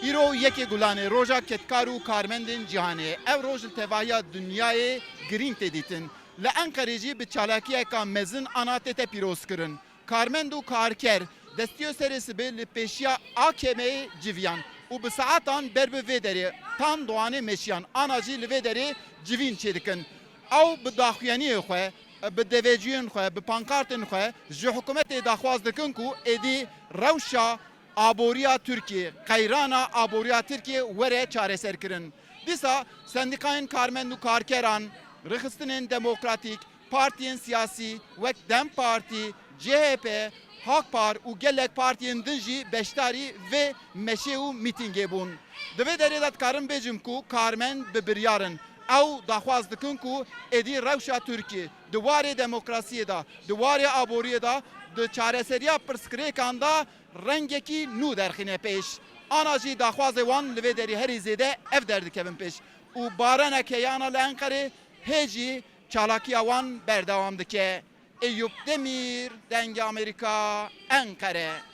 ایرو یکی گلانه روژا کتکار و کارمندین جهانی او روژ توایا دنیای گرینگ تدیتن لانقره جی به چالاکیه که مزن آناته پیروز کرن کارمند و کارکر دستیو سرس به لپیشیا آکمه جویان و به ساعتان بر به ویدری تان دوانه مشیان آناجی لویدری جوین چیدکن او به داخویانی خواه به دویجیون خواه به پانکارتن خواه جو حکومت داخواز دکن کو ایدی روشا آبوریا ترکیه قیرانا آبوریا ترکیه وره چاره سر کرن دیسا سندیکاین کارمند و کارکران رخصتنین دموکراتیک پارتین سیاسی وک دم پارتی CHP Hakpar u gelek partiyen dinji beştari ve meşe u mitinge bun. Dve deredat karın becim ku karmen be biryarın. Ew daxwaz dikin ku êdî rewşa Tirkiye di warê demokrasiyê da, di warê aboriyê da, di çareseriya pirsgirêkan da rengekî nû derxîne pêş. Ana jî daxwazê wan li vê derê herî zêde ev derdikevin pêş. û baraneke yana li Enqerê hê jî çalakiya wan berdewam dike. Eyüp Demir, Denge Amerika, Ankara.